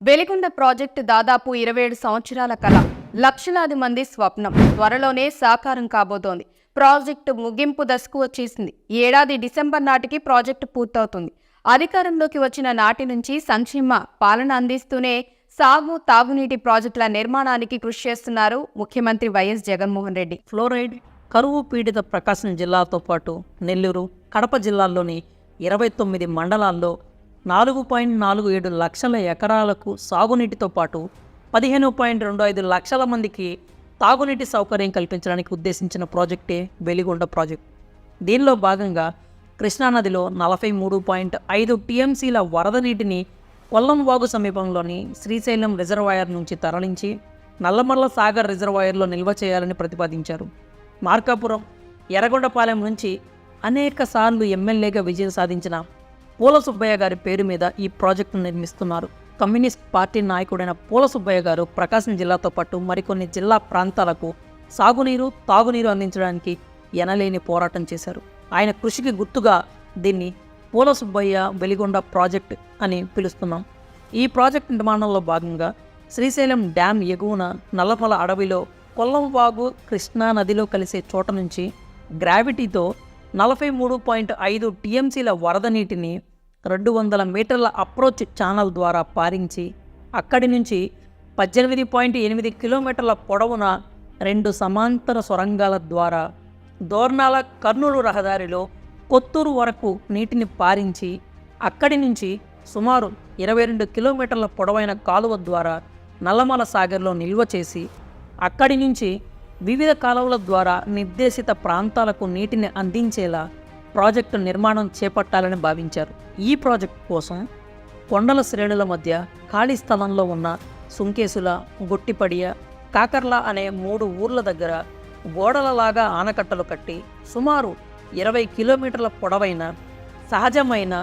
Veligonda project దాదాపు 27 సంవత్సరాల కల, లక్షలాది మంది స్వప్నం త్వరలోనే సాకారం కాబోతోంది. ప్రాజెక్టు ముగింపు దశకు వచ్చేసింది. ఈ ఏడాది డిసెంబర్ నాటికి ప్రాజెక్టు పూర్తవుతుంది. అధికారంలోకి వచ్చిన నాటి నుంచి సంక్షేమ పాలన అందిస్తూనే సాగు, తాగునీటి ప్రాజెక్టుల నిర్మాణానికి కృషి చేస్తున్నారు ముఖ్యమంత్రి వైఎస్ జగన్మోహన్ రెడ్డి. ఫ్లోరైడ్ కరువు పీడిత ప్రకాశం జిల్లాతో పాటు నెల్లూరు, కడప జిల్లాల్లోని 29 మండలాల్లో 4.47 లక్షల ఎకరాలకు సాగునీటితో పాటు 15.25 లక్షల మందికి తాగునీటి సౌకర్యం కల్పించడానికి ఉద్దేశించిన ప్రాజెక్టే వెలిగొండ ప్రాజెక్ట్. దీనిలో భాగంగా కృష్ణానదిలో 43.5 టీఎంసీల వరద నీటిని కొల్లం వాగు సమీపంలోని శ్రీశైలం రిజర్వాయర్ నుంచి తరలించి నల్లమల్ల సాగర్ రిజర్వాయర్లో నిల్వ చేయాలని ప్రతిపాదించారు. మార్కాపురం, ఎర్రగొండపాలెం నుంచి అనేక సార్లు ఎమ్మెల్యేగా విజయం సాధించిన పూల సుబ్బయ్య గారి పేరు మీద ఈ ప్రాజెక్టును నిర్మిస్తున్నారు. కమ్యూనిస్ట్ పార్టీ నాయకుడైన పూల సుబ్బయ్య గారు ప్రకాశం జిల్లాతో పాటు మరికొన్ని జిల్లా ప్రాంతాలకు సాగునీరు, తాగునీరు అందించడానికి ఎనలేని పోరాటం చేశారు. ఆయన కృషికి గుర్తుగా దీన్ని పూల సుబ్బయ్య వెలిగొండ ప్రాజెక్ట్ అని పిలుస్తున్నాం. ఈ ప్రాజెక్ట్ నిర్మాణంలో భాగంగా శ్రీశైలం డ్యామ్ ఎగువన నల్లమల అడవిలో కొల్లం వాగు కృష్ణా నదిలో కలిసే చోట నుంచి గ్రావిటీతో 43.5 టీఎంసీల వరద నీటిని 200 మీటర్ల అప్రోచ్ ఛానల్ ద్వారా పారించి అక్కడి నుంచి 18.8 కిలోమీటర్ల పొడవున 2 సమాంతర సొరంగాల ద్వారా దోర్నాల కర్నూలు రహదారిలో కొత్తూరు వరకు నీటిని పారించి అక్కడి నుంచి సుమారు 22 కిలోమీటర్ల పొడవైన కాలువ ద్వారా నల్లమల సాగర్లో నిల్వ చేసి అక్కడి నుంచి వివిధ కాలువల ద్వారా నిర్దేశిత ప్రాంతాలకు నీటిని అందించేలా ప్రాజెక్టు నిర్మాణం చేపట్టాలని భావించారు. ఈ ప్రాజెక్టు కోసం కొండల శ్రేణుల మధ్య ఖాళీ స్థలంలో ఉన్న సుంకేసుల, గొట్టిపడియ, కాకర్ల అనే 3 ఊర్ల దగ్గర గోడలలాగా ఆనకట్టలు కట్టి సుమారు 20 కిలోమీటర్ల పొడవైన సహజమైన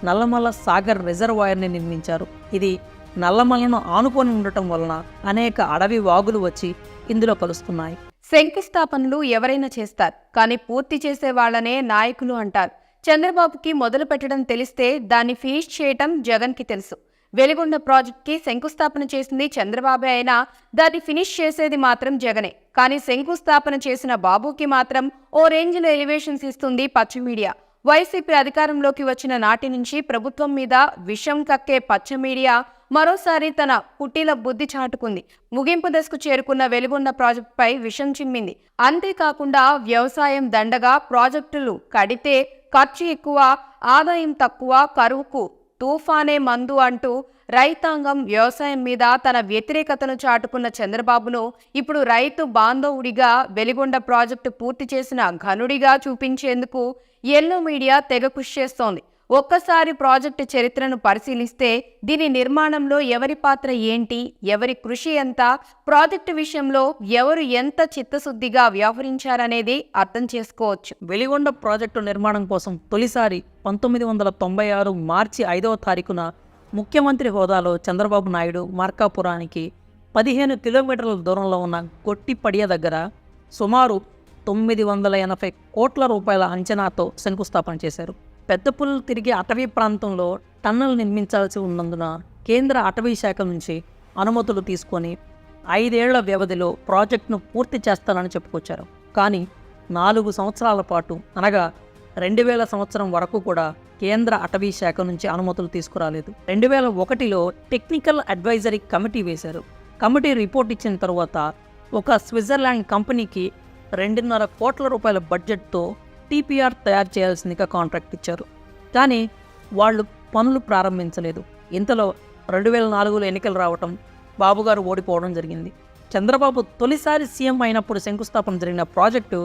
నల్లమల సాగర్ రిజర్వాయర్ని నిర్మించారు. ఇది నల్లమలను ఆనుకొని ఉండటం వలన అనేక అడవి వాగులు వచ్చి ఇందులో కలుస్తున్నాయి. శంకుస్థాపనలు ఎవరైనా చేస్తారు, కానీ పూర్తి చేసే వాళ్ళనే నాయకులు అంటారు. చంద్రబాబుకి మొదలు పెట్టడం తెలిస్తే దాన్ని ఫినిష్ చేయటం జగన్కి తెలుసు. వెలిగొండ ప్రాజెక్ట్కి శంకుస్థాపన చేసింది చంద్రబాబే అయినా దాన్ని ఫినిష్ చేసేది మాత్రం జగనే. కానీ శంకుస్థాపన చేసిన బాబుకి మాత్రం ఓ రేంజ్లో ఎలివేషన్స్ ఇస్తుంది పచ్చ మీడియా. వైసీపీ అధికారంలోకి వచ్చిన నాటి నుంచి ప్రభుత్వం మీద విషం కక్కే పచ్చ మీడియా మరోసారి తన కుటీల బుద్ధి చాటుకుంది. ముగింపు దశకు చేరుకున్న వెలిగొండ ప్రాజెక్టుపై విషం చిమ్మింది. అంతేకాకుండా వ్యవసాయం దండగా, ప్రాజెక్టులు కడితే ఖర్చు ఎక్కువ, ఆదాయం తక్కువ, కరువుకు తుఫానే మందు అంటూ రైతాంగం, వ్యవసాయం మీద తన వ్యతిరేకతను చాటుకున్న చంద్రబాబును ఇప్పుడు రైతు బాంధవుడిగా, వెలిగొండ ప్రాజెక్టు పూర్తి చేసిన ఘనుడిగా చూపించేందుకు ఎల్లో మీడియా తెగ కృషి చేస్తోంది. ఒక్కసారి ప్రాజెక్టు చరిత్రను పరిశీలిస్తే దీని నిర్మాణంలో ఎవరి పాత్ర ఏంటి, ఎవరి కృషి ఎంత, ప్రాజెక్టు విషయంలో ఎవరు ఎంత చిత్తశుద్ధిగా వ్యవహరించారనేది అర్థం చేసుకోవచ్చు. వెలిగొండ ప్రాజెక్టు నిర్మాణం కోసం తొలిసారి 1996 మార్చి 5వ తారీఖున ముఖ్యమంత్రి హోదాలో చంద్రబాబు నాయుడు మార్కాపురానికి 15 కిలోమీటర్ల దూరంలో ఉన్న గొట్టిపడియ దగ్గర సుమారు 980 కోట్ల రూపాయల అంచనాతో శంకుస్థాపన చేశారు. పెద్ద పుల్లలు తిరిగి అటవీ ప్రాంతంలో టన్నెల్ నిర్మించాల్సి ఉన్నందున కేంద్ర అటవీ శాఖ నుంచి అనుమతులు తీసుకొని 5 ఏళ్ల వ్యవధిలో ప్రాజెక్టును పూర్తి చేస్తానని చెప్పుకొచ్చారు. కానీ 4 సంవత్సరాల పాటు అనగా 2000 సంవత్సరం వరకు కూడా కేంద్ర అటవీ శాఖ నుంచి అనుమతులు తీసుకురాలేదు. 2001లో టెక్నికల్ అడ్వైజరీ కమిటీ వేశారు. కమిటీ రిపోర్ట్ ఇచ్చిన తర్వాత ఒక స్విట్జర్లాండ్ కంపెనీకి 2.5 కోట్ల రూపాయల బడ్జెట్తో టీపీఆర్ తయారు చేయాల్సిందిగా కాంట్రాక్ట్ ఇచ్చారు. కానీ వాళ్ళు పనులు ప్రారంభించలేదు. ఇంతలో 2004లో ఎన్నికలు రావటం, బాబుగారు ఓడిపోవడం జరిగింది. చంద్రబాబు తొలిసారి సీఎం అయినప్పుడు శంకుస్థాపన జరిగిన ప్రాజెక్టు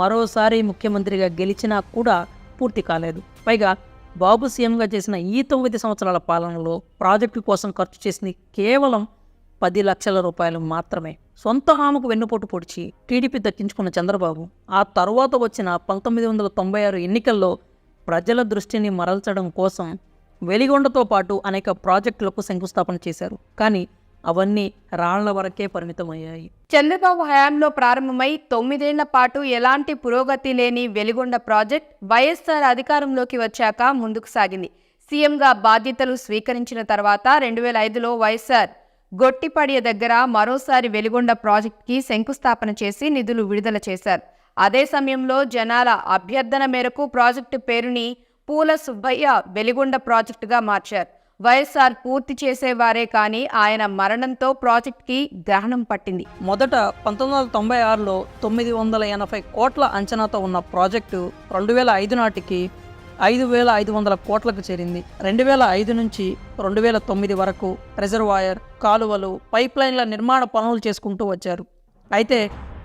మరోసారి ముఖ్యమంత్రిగా గెలిచినా కూడా పూర్తి కాలేదు. పైగా బాబు సీఎంగా చేసిన ఈ 9 సంవత్సరాల పాలనలో ప్రాజెక్టు కోసం ఖర్చు చేసింది కేవలం 10 లక్షల రూపాయలు మాత్రమే. సొంత హామకు వెన్నుపోటు పొడిచి టీడీపీ దక్కించుకున్న చంద్రబాబు ఆ తరువాత వచ్చిన 1996 ఎన్నికల్లో ప్రజల దృష్టిని మరల్చడం కోసం వెలిగొండతో పాటు అనేక ప్రాజెక్టులకు శంకుస్థాపన చేశారు. కానీ అవన్నీ రాళ్ల వరకే పరిమితమయ్యాయి. చంద్రబాబు హయాంలో ప్రారంభమై 9 ఏళ్ల పాటు ఎలాంటి పురోగతి లేని వెలిగొండ ప్రాజెక్ట్ వైఎస్ఆర్ అధికారంలోకి వచ్చాక ముందుకు సాగింది. సీఎంగా బాధ్యతలు స్వీకరించిన తర్వాత 2005లో వైఎస్ఆర్ గొట్టిపడియ దగ్గర మరోసారి వెలిగొండ ప్రాజెక్టుకి శంకుస్థాపన చేసి నిధులు విడుదల చేశారు. అదే సమయంలో జనాల అభ్యర్థన మేరకు ప్రాజెక్టు పేరుని పూల సుబ్బయ్య వెలిగొండ ప్రాజెక్టుగా మార్చారు. వైఎస్ఆర్ పూర్తి చేసేవారే కానీ ఆయన మరణంతో ప్రాజెక్టుకి గ్రహణం పట్టింది. మొదట 1996లో 980 కోట్ల అంచనాతో ఉన్న ప్రాజెక్టు 2005 నాటికి 5,500 కోట్లకు చేరింది. 2005 నుంచి 2009 వరకు రిజర్వాయర్, కాలువలు, పైప్లైన్ల నిర్మాణ పనులు చేసుకుంటూ వచ్చారు. అయితే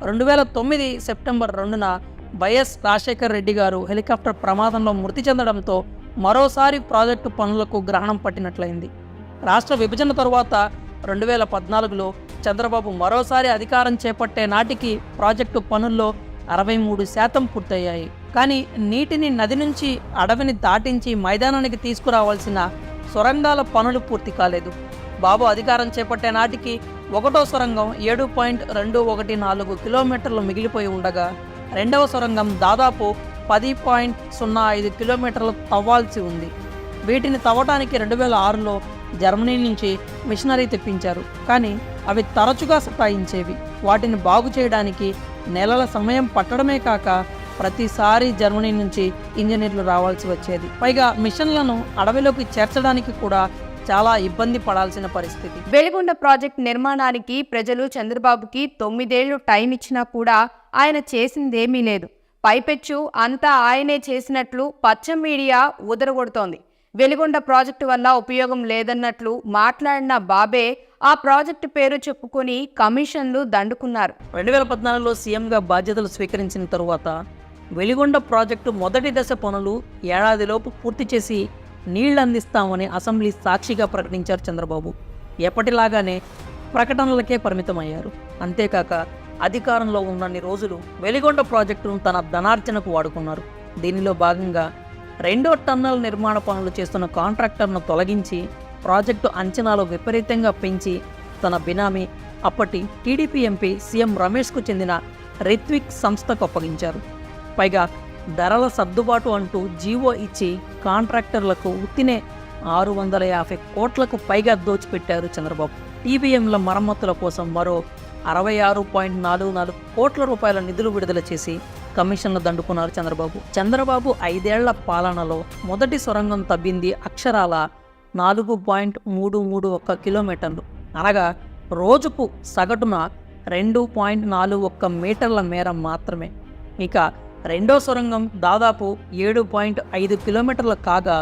2009 సెప్టెంబర్ 2న వైఎస్ రాజశేఖర్ రెడ్డి గారు హెలికాప్టర్ ప్రమాదంలో మృతి చెందడంతో మరోసారి ప్రాజెక్టు పనులకు గ్రహణం పట్టినట్లయింది. రాష్ట్ర విభజన తరువాత 2014లో చంద్రబాబు మరోసారి అధికారం చేపట్టే నాటికి ప్రాజెక్టు పనుల్లో 63% పూర్తయ్యాయి. కానీ నీటిని నది నుంచి అడవిని దాటించి మైదానానికి తీసుకురావాల్సిన సొరంగాల పనులు పూర్తి కాలేదు. బాబు అధికారం చేపట్టే నాటికి 1వ సొరంగం 7.214 కిలోమీటర్లు మిగిలిపోయి ఉండగా 2వ సొరంగం దాదాపు 10.05 కిలోమీటర్లు తవ్వాల్సి ఉంది. వీటిని తవ్వటానికి 2006లో జర్మనీ నుంచి మిషనరీ తెప్పించారు. కానీ అవి తరచుగా సతాయించేవి. వాటిని బాగు చేయడానికి నెలల సమయం పట్టడమే కాక ప్రతిసారి జర్మనీ నుంచి ఇంజనీర్లు రావాల్సి వచ్చేది. పైగా మిషన్లను అడవిలోకి చేర్చడానికి కూడా చాలా ఇబ్బంది పడాల్సిన పరిస్థితి. వెలిగొండ ప్రాజెక్ట్ నిర్మాణానికి ప్రజలు చంద్రబాబుకి 9 ఏళ్లు టైం ఇచ్చినా కూడా ఆయన చేసిందేమీ లేదు. పైపెచ్చు అంతా ఆయనే చేసినట్లు పచ్చ మీడియా ఉదరగొడుతోంది. వెలిగొండ ప్రాజెక్టు వల్ల ఉపయోగం లేదన్నట్లు మాట్లాడిన బాబే ఆ ప్రాజెక్టు పేరు చెప్పుకొని కమిషన్లు దండుకున్నారు. 2014లో సీఎంగా బాధ్యతలు స్వీకరించిన తరువాత వెలిగొండ ప్రాజెక్టు మొదటి దశ పనులు ఏడాదిలోపు పూర్తి చేసి నీళ్లు అందిస్తామని అసెంబ్లీ సాక్షిగా ప్రకటించారు చంద్రబాబు. ఎప్పటిలాగానే ప్రకటనలకే పరిమితమయ్యారు. అంతేకాక అధికారంలో ఉన్నన్ని రోజులు వెలిగొండ ప్రాజెక్టును తన ధనార్జనకు వాడుకున్నారు. దీనిలో భాగంగా 2వ టన్నల్ నిర్మాణ పనులు చేస్తున్న కాంట్రాక్టర్ను తొలగించి ప్రాజెక్టు అంచనాలు విపరీతంగా పెంచి తన బినామీ అప్పటి టీడీపీ ఎంపీ సీఎం రమేష్కు చెందిన రిత్విక్ సంస్థకు అప్పగించారు. పైగా ధరల సర్దుబాటు అంటూ జీవో ఇచ్చి కాంట్రాక్టర్లకు ఉత్తినే 650 కోట్లకు పైగా దోచిపెట్టారు చంద్రబాబు. టీబీఎంల మరమ్మతుల కోసం మరో 66.44 కోట్ల రూపాయల నిధులు విడుదల చేసి కమిషన్లు దండుకున్నారు చంద్రబాబు. చంద్రబాబు 5 ఏళ్ల పాలనలో మొదటి సొరంగం తవ్వింది అక్షరాల 4.331 కిలోమీటర్లు, అనగా రోజుకు సగటున 2.41 మీటర్ల మేర మాత్రమే. ఇక 2వ సొరంగం దాదాపు 7.5 కిలోమీటర్లు కాగా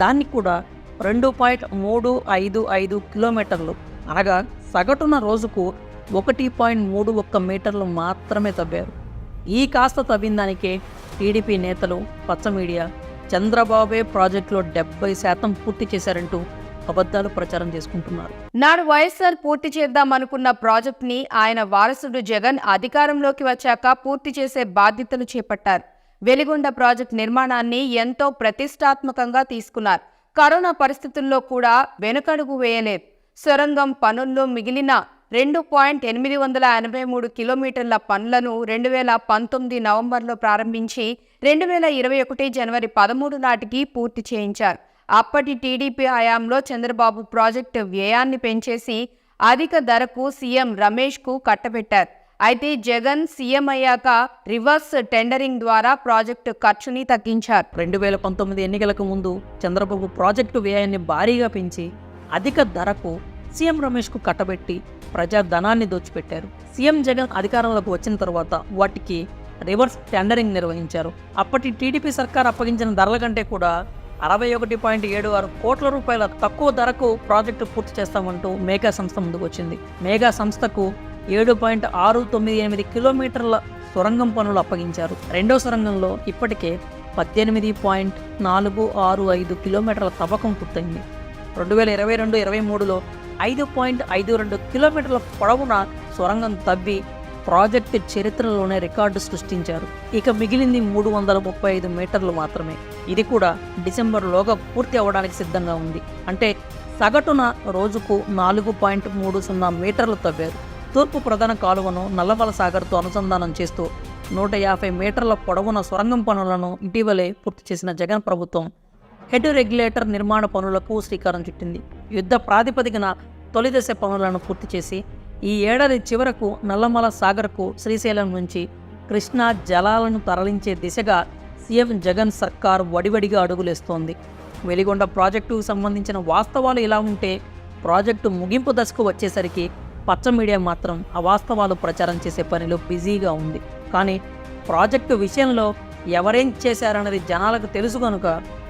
దాన్ని కూడా 2.355 కిలోమీటర్లు, అనగా సగటున రోజుకు 1.31 మీటర్లు మాత్రమే తవ్వారు. ఈ కాస్త తవ్విన దానికే టీడీపీ నేతలు, పచ్చ మీడియా చంద్రబాబే ప్రాజెక్టులో 70% పూర్తి చేశారంటూ అబద్ధాలు ప్రచారం చేసుకుంటున్నారు. నాడు వైఎస్ఆర్ పూర్తి చేద్దామనుకున్న ప్రాజెక్టుని ఆయన వారసుడు జగన్ అధికారంలోకి వచ్చాక పూర్తి చేసే బాధ్యతలు చేపట్టారు. వెలిగొండ ప్రాజెక్టు నిర్మాణాన్ని ఎంతో ప్రతిష్టాత్మకంగా తీసుకున్నారు. కరోనా పరిస్థితుల్లో కూడా వెనుకడుగు వేయలేదు. సొరంగం పనుల్లో మిగిలిన 2.883 కిలోమీటర్ల పనులను 2019 నవంబర్లో ప్రారంభించి 2021 జనవరి 13 నాటికి పూర్తి చేయించారు. అప్పటి టీడీపీ హయాంలో చంద్రబాబు ప్రాజెక్టు వ్యయాన్ని పెంచేసి అధిక ధరకు సీఎం రమేష్కు కట్టబెట్టారు. అయితే జగన్ సీఎం అయ్యాక రివర్స్ టెండరింగ్ ద్వారా ప్రాజెక్టు ఖర్చుని తగ్గించారు. 2019 ఎన్నికలకు ముందు చంద్రబాబు ప్రాజెక్టు వ్యయాన్ని భారీగా పెంచి అధిక ధరకు సీఎం రమేష్కు కట్టబెట్టి ప్రజాధనాన్ని దోచిపెట్టారు. సీఎం జగన్ అధికారంలోకి వచ్చిన తర్వాత వాటికి రివర్స్ టెండరింగ్ నిర్వహించారు. అప్పటి టీడీపీ సర్కార్ అప్పగించిన ధరల కంటే కూడా 61.76 కోట్ల రూపాయల తక్కువ ధరకు ప్రాజెక్టు పూర్తి చేస్తామంటూ మేఘా సంస్థ ముందుకు వచ్చింది. మేఘా సంస్థకు 7.698 కిలోమీటర్ల సొరంగం పనులు అప్పగించారు. 2వ సొరంగంలో ఇప్పటికే 18.465 కిలోమీటర్ల తవ్వకం పూర్తయింది. 2022-23లో 5.52 కిలోమీటర్ల పొడవున సొరంగం తవ్వి ప్రాజెక్టు చరిత్రలోనే రికార్డు సృష్టించారు. ఇక మిగిలింది 335 మీటర్లు మాత్రమే. ఇది కూడా డిసెంబర్లోగా పూర్తి అవ్వడానికి సిద్ధంగా ఉంది. అంటే సగటున రోజుకు 4.30 మీటర్లు తవ్వారు. తూర్పు ప్రధాన కాలువను నల్లమల సాగర్తో అనుసంధానం చేస్తూ 150 మీటర్ల పొడవున సొరంగం పనులను ఇటీవలే పూర్తి చేసిన జగన్ ప్రభుత్వం హెడ్ రెగ్యులేటర్ నిర్మాణ పనులకు శ్రీకారం చుట్టింది. యుద్ధ ప్రాతిపదికన తొలి దశ పనులను పూర్తి చేసి ఈ ఏడాది చివరకు నల్లమల సాగర్కు శ్రీశైలం నుంచి కృష్ణా జలాలను తరలించే దిశగా సీఎం జగన్ సర్కార్ వడివడిగా అడుగులేస్తోంది. వెలిగొండ ప్రాజెక్టుకు సంబంధించిన వాస్తవాలు ఇలా ఉంటే, ప్రాజెక్టు ముగింపు దశకు వచ్చేసరికి పచ్చ మీడియా మాత్రం అవాస్తవాలు ప్రచారం చేసే పనిలో బిజీగా ఉంది. కానీ ప్రాజెక్టు విషయంలో ఎవరేం చేశారన్నది జనాలకు తెలుసు కనుక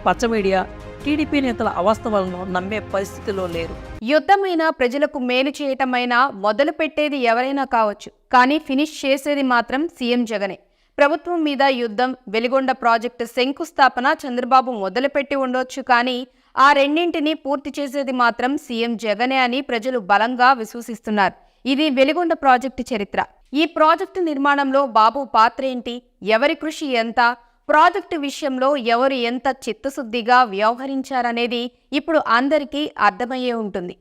పచ్చ మీడియా టీడీపీ నేతల అవాస్తవాలను నమ్మే పరిస్థితిలో లేరు. యుద్ధమైనా ప్రజలకు మేలు చేయటమైనా మొదలు పెట్టేది ఎవరైనా కావచ్చు, కానీ ఫినిష్ చేసేది మాత్రం సీఎం జగనే. ప్రభుత్వం మీద యుద్ధం, వెలిగొండ ప్రాజెక్టు శంకుస్థాపన చంద్రబాబు మొదలుపెట్టి ఉండొచ్చు, కానీ ఆ రెండింటినీ పూర్తి చేసేది మాత్రం సీఎం జగనే అని ప్రజలు బలంగా విశ్వసిస్తున్నారు. ఇది వెలిగొండ ప్రాజెక్టు చరిత్ర. ఈ ప్రాజెక్టు నిర్మాణంలో బాబు పాత్ర ఏంటి, ఎవరి కృషి ఎంత, ప్రాజెక్టు విషయంలో ఎవరు ఎంత చిత్తశుద్ధిగా వ్యవహరించారనేది ఇప్పుడు అందరికీ అర్థమయ్యే ఉంటుంది.